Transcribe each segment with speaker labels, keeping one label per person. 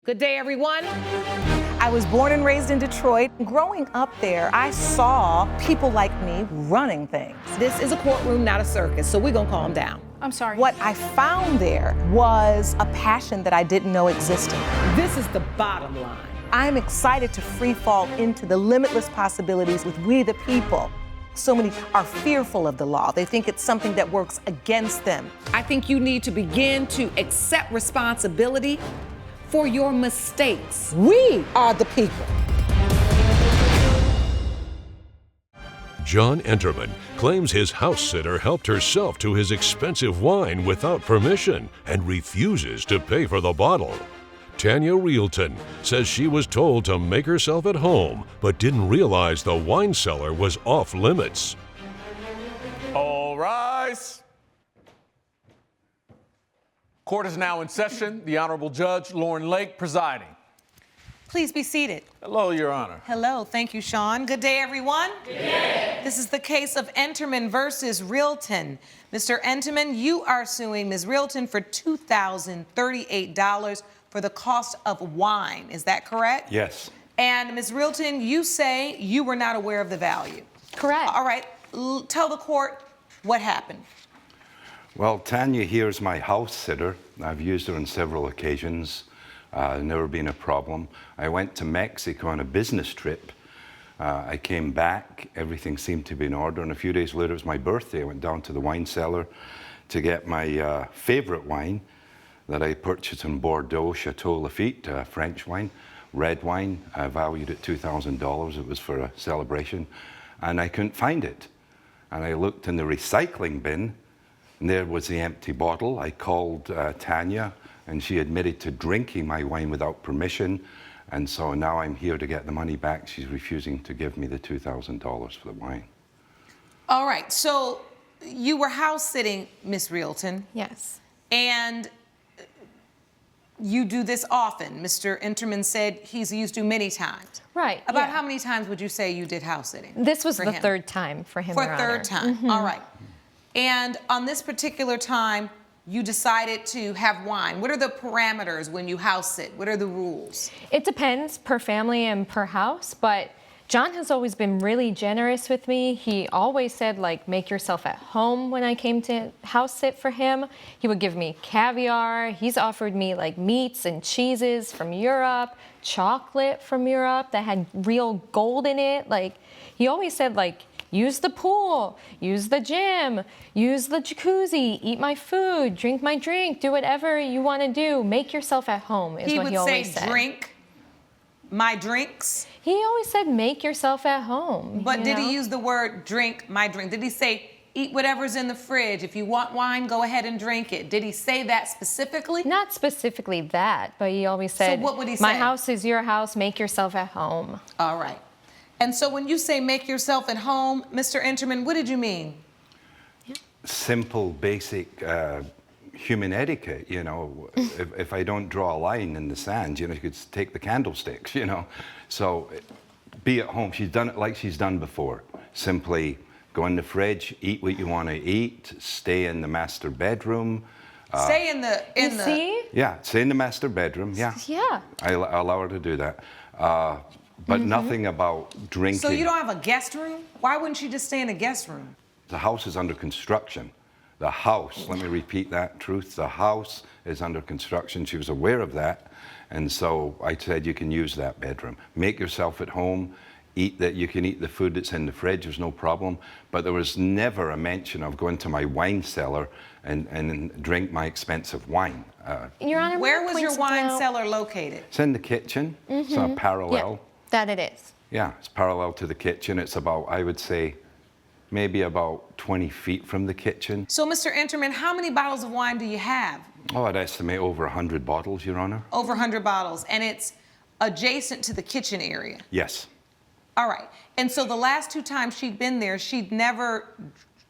Speaker 1: Good day, everyone.
Speaker 2: I was born and raised in Detroit. Growing up there, I saw people like me running things.
Speaker 1: This is a courtroom, not a circus, so we're gonna calm down.
Speaker 3: I'm sorry.
Speaker 2: What I found there was a passion that I didn't know existed.
Speaker 1: This is the bottom line.
Speaker 2: I'm excited to free fall into the limitless possibilities with we the people. So many are fearful of the law. They think it's something that works against them.
Speaker 1: I think you need to begin to accept responsibility for your mistakes.
Speaker 2: We are the people.
Speaker 4: John Enterman claims his house sitter helped herself to his expensive wine without permission and refuses to pay for the bottle. Tanya Realton says she was told to make herself at home, but didn't realize the wine cellar was off limits.
Speaker 5: All rise. Court is now in session. The Honorable Judge Lauren Lake presiding.
Speaker 2: Please be seated.
Speaker 5: Hello, Your Honor.
Speaker 2: Hello, thank you, Sean. Good day, everyone.
Speaker 3: Good day.
Speaker 2: This is the case of Enterman versus Realton. Mr. Enterman, you are suing Ms. Realton for $2,038 for the cost of wine. Is that correct?
Speaker 6: Yes.
Speaker 2: And Ms. Realton, you say you were not aware of the value.
Speaker 3: Correct.
Speaker 2: All right, tell the court what happened.
Speaker 6: Well, Tanya here is my house sitter. I've used her on several occasions. Never been a problem. I went to Mexico on a business trip. I came back, everything seemed to be in order, and a few days later it was my birthday. I went down to the wine cellar to get my favorite wine that I purchased in Bordeaux, Chateau Lafite, French wine, red wine, valued at $2,000. It was for a celebration, and I couldn't find it. And I looked in the recycling bin, and there was the empty bottle. I called Tanya, and she admitted to drinking my wine without permission. And so now I'm here to get the money back. She's refusing to give me the $2,000 for the wine.
Speaker 2: All right, so you were house sitting, Ms. Realton.
Speaker 3: Yes.
Speaker 2: And you do this often. Mr. Enterman said he's used you many times.
Speaker 3: Right.
Speaker 2: About
Speaker 3: yeah.
Speaker 2: how many times would you say you did house sitting?
Speaker 3: This was
Speaker 2: for
Speaker 3: the
Speaker 2: him?
Speaker 3: third time for him,
Speaker 2: For
Speaker 3: Your
Speaker 2: a third
Speaker 3: Honor.
Speaker 2: time. All right. And on this particular time, you decided to have wine. What are the parameters when you house sit? What are the rules?
Speaker 3: It depends per family and per house, but John has always been really generous with me. He always said, like, make yourself at home when I came to house sit for him. He would give me caviar. He's offered me, like, meats and cheeses from Europe, chocolate from Europe that had real gold in it. Like, he always said, like, use the pool, use the gym, use the jacuzzi, eat my food, drink my drink, do whatever you want to do. Make yourself at home is what he always said.
Speaker 2: He would say, drink my drinks.
Speaker 3: He always said, make yourself at home.
Speaker 2: But did he use the word drink my drink? Did he say, eat whatever's in the fridge? If you want wine, go ahead and drink it. Did he say that specifically?
Speaker 3: Not specifically that, but he always said,
Speaker 2: so what would he say?
Speaker 3: My house is your house, make yourself at home.
Speaker 2: All right. And so when you say make yourself at home, Mr. Enterman, what did you mean?
Speaker 6: Simple, basic human etiquette, you know. if I don't draw a line in the sand, you know, you could take the candlesticks, you know. So be at home. She's done it like she's done before. Simply go in the fridge, eat what you want to eat, stay in the master bedroom.
Speaker 2: Stay in the...
Speaker 3: See?
Speaker 6: Yeah, stay in the master bedroom, yeah.
Speaker 3: Yeah.
Speaker 6: I allow her to do that. But nothing about drinking.
Speaker 2: So you don't have a guest room? Why wouldn't she just stay in a guest room?
Speaker 6: The house is under construction. The house, let me repeat that truth, the house is under construction. She was aware of that. And so I said, you can use that bedroom. Make yourself at home, eat that. You can eat the food that's in the fridge, there's no problem. But there was never a mention of going to my wine cellar and drink my expensive wine.
Speaker 3: Your Honor,
Speaker 2: where was your wine
Speaker 3: cellar?
Speaker 2: cellar located?
Speaker 6: It's in the kitchen, it's a parallel.
Speaker 3: Yeah, that it is.
Speaker 6: Yeah, it's parallel to the kitchen. It's about, I would say, maybe about 20 feet from the kitchen.
Speaker 2: So, Mr. Enterman, how many bottles of wine do you have?
Speaker 6: Oh, I'd estimate over 100 bottles, Your Honor.
Speaker 2: Over 100 bottles, and it's adjacent to the kitchen area?
Speaker 6: Yes.
Speaker 2: All right, and so the last two times she'd been there, she'd never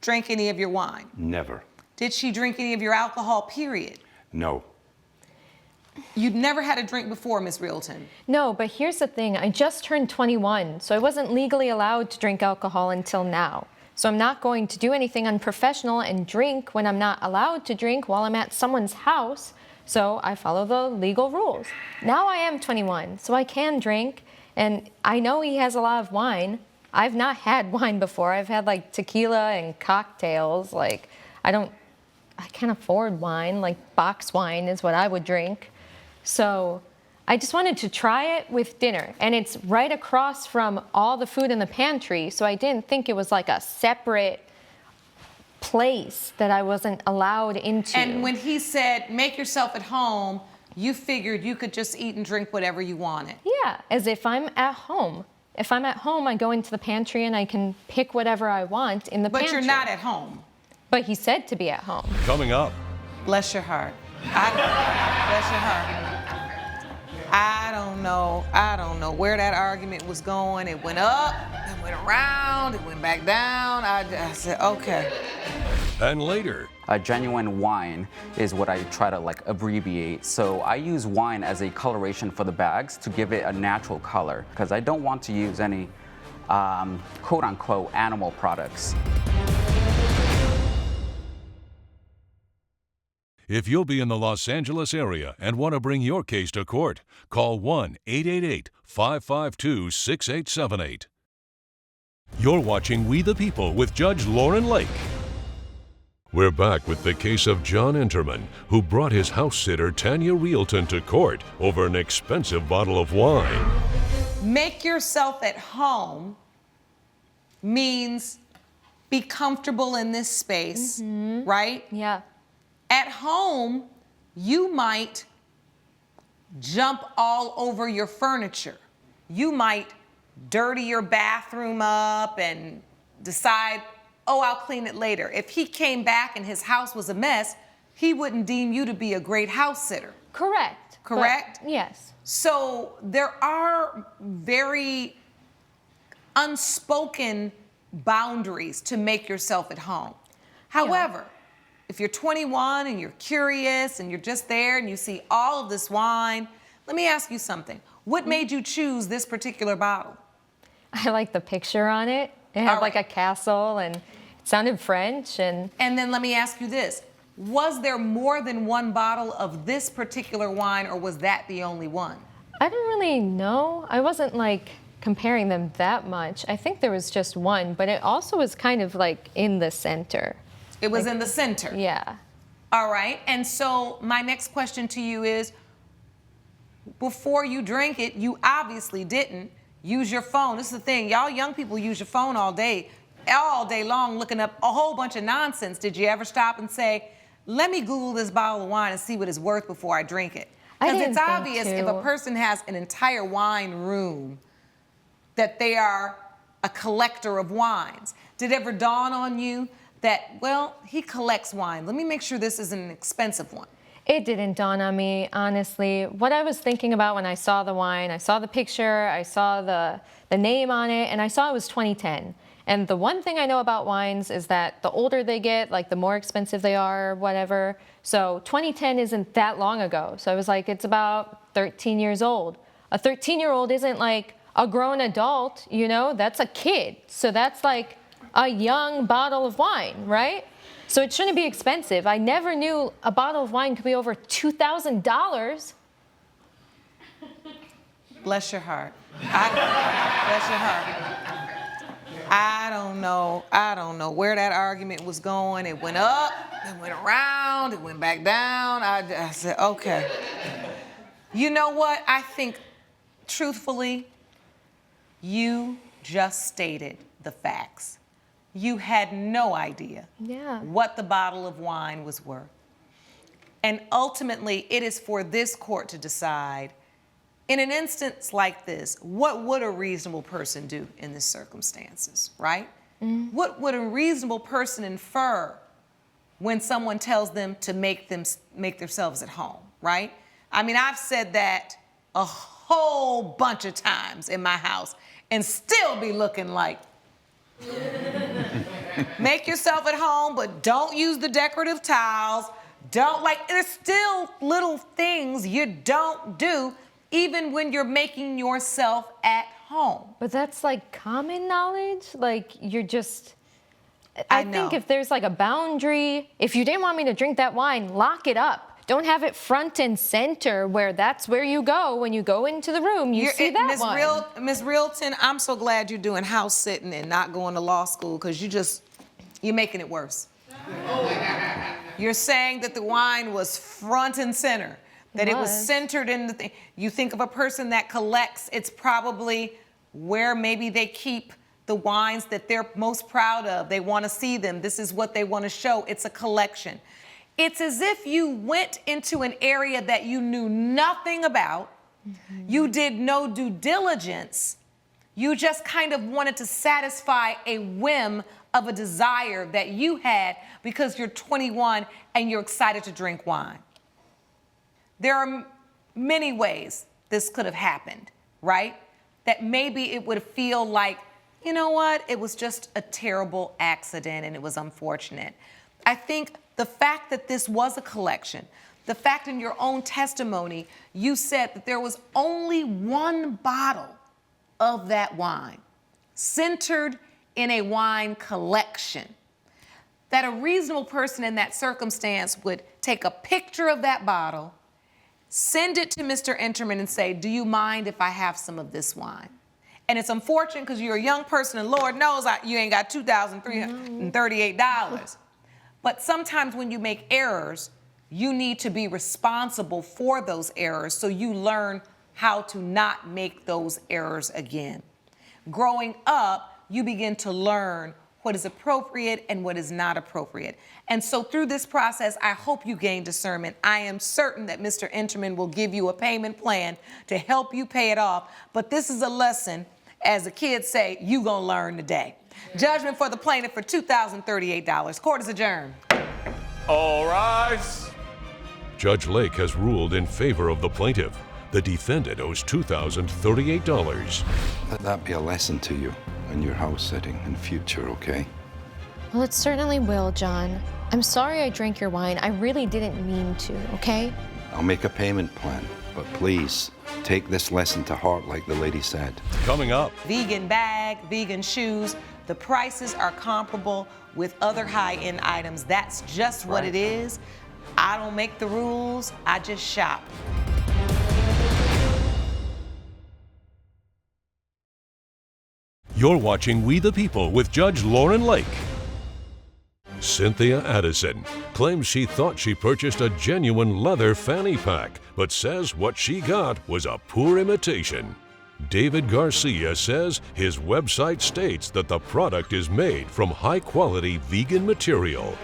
Speaker 2: drank any of your wine?
Speaker 6: Never.
Speaker 2: Did she drink any of your alcohol, period?
Speaker 6: No.
Speaker 2: You'd never had a drink before, Ms. Realton?
Speaker 3: No, but here's the thing. I just turned 21, so I wasn't legally allowed to drink alcohol until now. So I'm not going to do anything unprofessional and drink when I'm not allowed to drink while I'm at someone's house. So I follow the legal rules. Now I am 21, so I can drink. And I know he has a lot of wine. I've not had wine before. I've had like tequila and cocktails. Like, I can't afford wine. Like, box wine is what I would drink. So I just wanted to try it with dinner. And it's right across from all the food in the pantry. So I didn't think it was like a separate place that I wasn't allowed into.
Speaker 1: And when he said, make yourself at home, you figured you could just eat and drink whatever you wanted.
Speaker 3: Yeah, as if I'm at home. If I'm at home, I go into the pantry and I can pick whatever I want in the pantry.
Speaker 1: But you're not at home.
Speaker 3: But he said to be at home.
Speaker 4: Coming up.
Speaker 1: Bless your heart. Bless your heart. I don't know where that argument was going. It went up, it went around, it went back down. I said, okay.
Speaker 4: And later.
Speaker 7: A genuine wine is what I try to like abbreviate. So I use wine as a coloration for the bags to give it a natural color because I don't want to use any quote unquote animal products.
Speaker 4: If you'll be in the Los Angeles area and want to bring your case to court, call 1-888-552-6878. You're watching We the People with Judge Lauren Lake. We're back with the case of John Enterman, who brought his house sitter Tanya Realton to court over an expensive bottle of wine.
Speaker 1: Make yourself at home means be comfortable in this space, right?
Speaker 3: Yeah.
Speaker 1: At home, you might jump all over your furniture. You might dirty your bathroom up and decide, oh, I'll clean it later. If he came back and his house was a mess, he wouldn't deem you to be a great house sitter.
Speaker 3: Correct.
Speaker 1: Correct?
Speaker 3: But, yes.
Speaker 1: So there are very unspoken boundaries to make yourself at home. However, if you're 21 and you're curious and you're just there and you see all of this wine, let me ask you something. What made you choose this particular bottle?
Speaker 3: I like the picture on it. It had like a castle and it sounded French. And
Speaker 1: then let me ask you this. Was there more than one bottle of this particular wine, or was that the only one?
Speaker 3: I don't really know. I wasn't like comparing them that much. I think there was just one, but it also was kind of like in the center.
Speaker 1: It was in the center.
Speaker 3: Yeah.
Speaker 1: All right. And so my next question to you is, before you drank it, you obviously didn't use your phone. This is the thing. Y'all young people use your phone all day long, looking up a whole bunch of nonsense. Did you ever stop and say, let me Google this bottle of wine and see what it's worth before I drink it? Because it's obvious if a person has an entire wine room that they are a collector of wines. Did it ever dawn on you that, well, he collects wine. Let me make sure this isn't an expensive one?
Speaker 3: It didn't dawn on me, honestly. What I was thinking about when I saw the wine, I saw the picture, I saw the name on it, and I saw it was 2010. And the one thing I know about wines is that the older they get, like the more expensive they are, whatever. So 2010 isn't that long ago. So I was like, it's about 13 years old. A 13-year-old isn't like a grown adult, you know? That's a kid. So that's like a young bottle of wine, right? So it shouldn't be expensive. I never knew a bottle of wine could be over $2,000.
Speaker 1: Bless your heart. Bless your heart. I don't know where that argument was going. It went up, it went around, it went back down. I said, okay. You know what? I think, truthfully, you just stated the facts. You had no idea what the bottle of wine was worth. And ultimately, it is for this court to decide, in an instance like this, what would a reasonable person do in this circumstances, right? What would a reasonable person infer when someone tells them to make themselves at home, right? I mean, I've said that a whole bunch of times in my house and still be looking like, make yourself at home, but don't use the decorative towels. There's still little things you don't do even when you're making yourself at home.
Speaker 3: But that's like common knowledge. Like you're just,
Speaker 1: I
Speaker 3: think if there's like a boundary, if you didn't want me to drink that wine, lock it up. Don't have it front and center where that's where you go when you go into the room. You see that one.
Speaker 1: Ms. Realton, I'm so glad you're doing house sitting and not going to law school, because you're making it worse. You're saying that the wine was front and center, that it was centered in the thing. You think of a person that collects, it's probably where maybe they keep the wines that they're most proud of. They want to see them. This is what they want to show. It's a collection. It's as if you went into an area that you knew nothing about. You did no due diligence. You just kind of wanted to satisfy a whim of a desire that you had because you're 21 and you're excited to drink wine. There are many ways this could have happened, right? That maybe it would feel like, you know what, it was just a terrible accident and it was unfortunate. I think the fact that this was a collection, the fact in your own testimony, you said that there was only one bottle of that wine centered in a wine collection, that a reasonable person in that circumstance would take a picture of that bottle, send it to Mr. Enterman and say, do you mind if I have some of this wine? And it's unfortunate because you're a young person and Lord knows you ain't got $2,338. But sometimes when you make errors, you need to be responsible for those errors so you learn how to not make those errors again. Growing up, you begin to learn what is appropriate and what is not appropriate. And so through this process, I hope you gain discernment. I am certain that Mr. Enterman will give you a payment plan to help you pay it off. But this is a lesson, as the kids say, you gonna learn today. Judgment for the plaintiff for $2,038. Court is adjourned.
Speaker 5: All rise.
Speaker 4: Judge Lake has ruled in favor of the plaintiff. The defendant owes $2,038.
Speaker 6: Let that be a lesson to you in your house sitting in future, okay?
Speaker 3: Well, it certainly will, John. I'm sorry I drank your wine. I really didn't mean to, okay?
Speaker 6: I'll make a payment plan, but please take this lesson to heart like the lady said.
Speaker 4: Coming up,
Speaker 1: Vegan bag, vegan shoes. The prices are comparable with other high-end items. That's just what it is. I don't make the rules, I just shop.
Speaker 4: you're watching We the People with Judge Lauren Lake. Cynthia Addison claims she thought she purchased a genuine leather fanny pack, but says what she got was a poor imitation. David Garcia says his website states that the product is made from high-quality vegan material.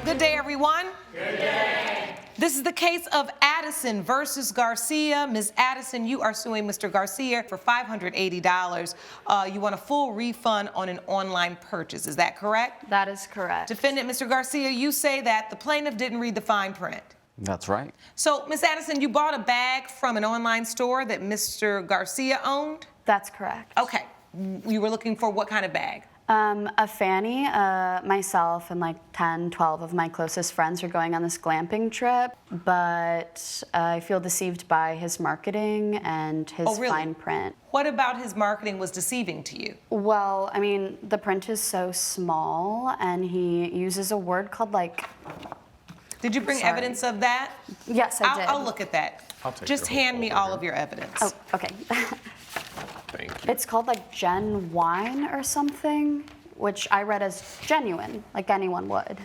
Speaker 1: Good day, everyone. Good day. This is the case of Addison versus Garcia. Ms. Addison, you are suing Mr. Garcia for $580. You want a full refund on an online purchase. Is that correct?
Speaker 8: That is correct.
Speaker 1: Defendant, Mr. Garcia, you say that the plaintiff didn't read the fine print.
Speaker 7: That's right.
Speaker 1: So, Ms. Addison, you bought a bag from an online store that Mr. Garcia owned?
Speaker 8: That's correct.
Speaker 1: Okay. You were looking for what kind of bag?
Speaker 8: A Fanny. Myself and like 10, 12 of my closest friends are going on this glamping trip, but I feel deceived by his marketing and his fine print.
Speaker 1: What about his marketing was deceiving to you?
Speaker 8: Well, I mean, the print is so small and he uses a word called like...
Speaker 1: Did you bring evidence of that?
Speaker 8: Yes, I did.
Speaker 1: I'll look at that.
Speaker 5: I'll take
Speaker 1: Just
Speaker 5: your whole
Speaker 1: hand me
Speaker 5: folder
Speaker 1: all
Speaker 5: here.
Speaker 1: of your evidence.
Speaker 8: Oh, okay.
Speaker 5: Thank you.
Speaker 8: It's called like Gen Wine or something, which I read as genuine, like anyone would.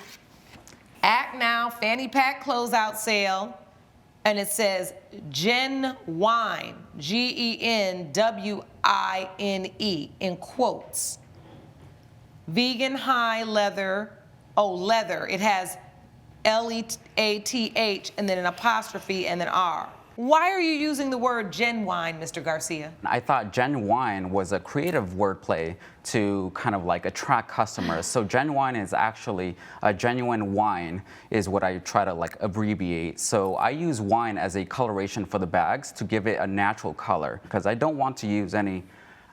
Speaker 1: Act Now Fanny Pack Closeout Sale, and it says Gen Wine, Genwine, in quotes. Vegan high leather, leather. It has Leath and then an apostrophe and then R. Why are you using the word genuine, Mr. Garcia?
Speaker 7: I thought genuine was a creative wordplay to kind of like attract customers. So genuine is actually a genuine wine is what I try to like abbreviate. So I use wine as a coloration for the bags to give it a natural color because I don't want to use any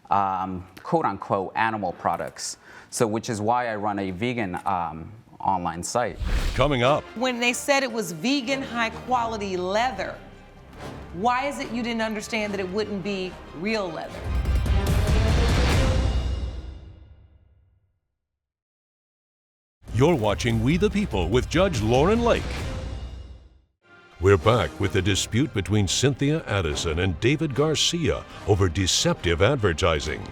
Speaker 7: quote unquote animal products. So which is why I run a vegan online site.
Speaker 4: Coming up,
Speaker 1: When they said it was vegan high quality leather, why is it you didn't understand that it wouldn't be real leather?
Speaker 4: you're watching We the People with Judge Lauren Lake. We're back with the dispute between Cynthia Addison and David Garcia over deceptive advertising.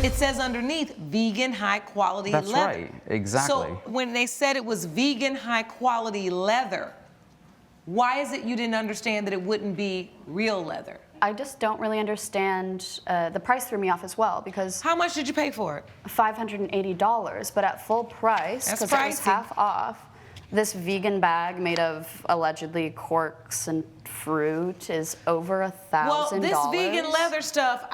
Speaker 1: It says underneath, vegan high-quality leather.
Speaker 7: That's right, exactly.
Speaker 1: So when they said it was vegan high-quality leather, why is it you didn't understand that it wouldn't be real leather?
Speaker 8: I just don't really understand. The price threw me off as well because
Speaker 1: How much did you pay for it?
Speaker 8: $580, but at full price,
Speaker 1: That's
Speaker 8: because it was
Speaker 1: pricey.
Speaker 8: half off, this vegan bag made of allegedly corks and fruit is over $1,000.
Speaker 1: Well, this vegan leather stuff,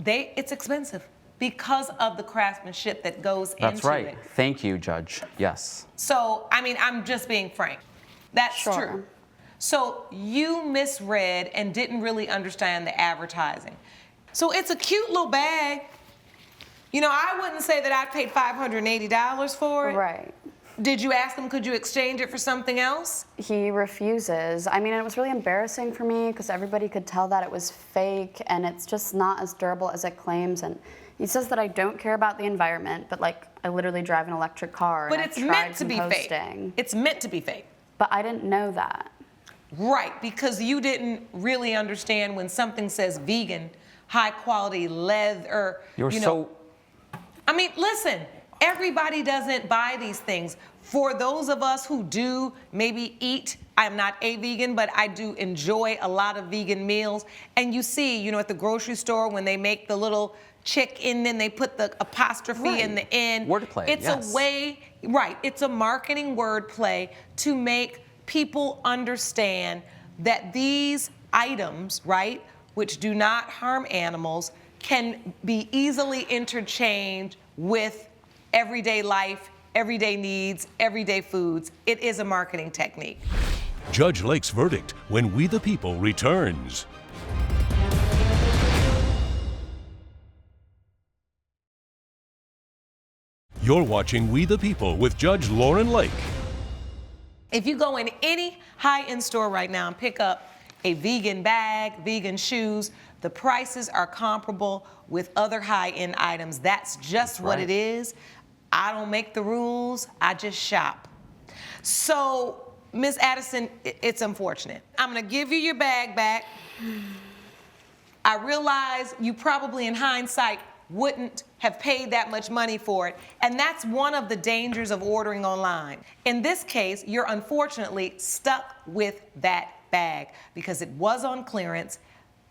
Speaker 1: it's expensive because of the craftsmanship that goes
Speaker 7: That's
Speaker 1: into
Speaker 7: right.
Speaker 1: it.
Speaker 7: Thank you, Judge. Yes.
Speaker 1: So, I mean, I'm just being frank. That's
Speaker 8: Sure.
Speaker 1: true. So you misread and didn't really understand the advertising. So it's a cute little bag. You know, I wouldn't say that I paid $580 for it.
Speaker 8: Right.
Speaker 1: Did you ask him, could you exchange it for something else?
Speaker 8: He refuses. I mean, it was really embarrassing for me because everybody could tell that it was fake and it's just not as durable as it claims. And he says that I don't care about the environment, but like I literally drive an electric car.
Speaker 1: But
Speaker 8: and
Speaker 1: it's
Speaker 8: I've tried
Speaker 1: meant to be fake.
Speaker 8: composting.
Speaker 1: It's meant to be fake.
Speaker 8: But I didn't know that.
Speaker 1: Right, because you didn't really understand when something says vegan, high quality leather. I mean, listen, everybody doesn't buy these things. For those of us who do maybe eat, I'm not a vegan, but I do enjoy a lot of vegan meals. And you see, at the grocery store when they make the little chicken and they put the apostrophe in the end.
Speaker 7: Wordplay,
Speaker 1: It's
Speaker 7: yes.
Speaker 1: a way, right, it's a marketing wordplay to make people understand that these items, right, which do not harm animals, can be easily interchanged with everyday life, everyday needs, everyday foods. It is a marketing technique.
Speaker 4: Judge Lake's verdict when We the People returns. You're watching We the People with Judge Lauren Lake.
Speaker 1: If you go in any high-end store right now and pick up a vegan bag, vegan shoes, the prices are comparable with other high-end items. That's just what it is. I don't make the rules, I just shop. So, Ms. Addison, it's unfortunate. I'm gonna give you your bag back. I realize you probably in hindsight wouldn't have paid that much money for it. And that's one of the dangers of ordering online. In this case, you're unfortunately stuck with that bag because it was on clearance.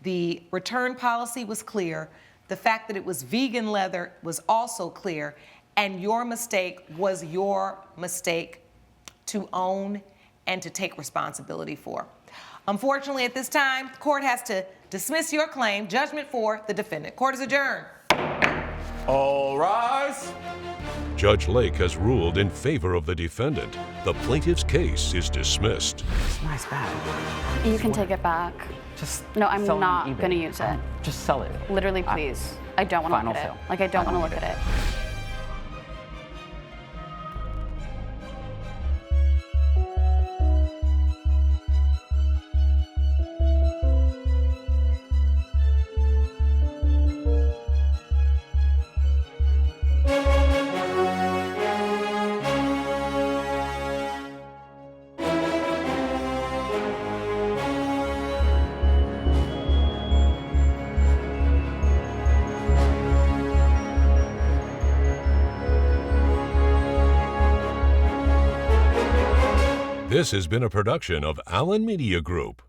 Speaker 1: The return policy was clear. The fact that it was vegan leather was also clear. And your mistake was your mistake to own and to take responsibility for. Unfortunately, at this time, the court has to dismiss your claim, judgment for the defendant. Court is adjourned.
Speaker 5: All rise.
Speaker 4: Judge Lake has ruled in favor of the defendant. The plaintiff's case is dismissed.
Speaker 7: It's a nice bag.
Speaker 8: You can take it back.
Speaker 7: Just
Speaker 8: No, I'm
Speaker 7: sell it on
Speaker 8: not
Speaker 7: eBay.
Speaker 8: gonna use it.
Speaker 7: Just sell it.
Speaker 8: Literally, please. I don't want to
Speaker 7: Final
Speaker 8: look at
Speaker 7: sale.
Speaker 8: it. Like, I don't want to look at it.
Speaker 4: This has been a production of Allen Media Group.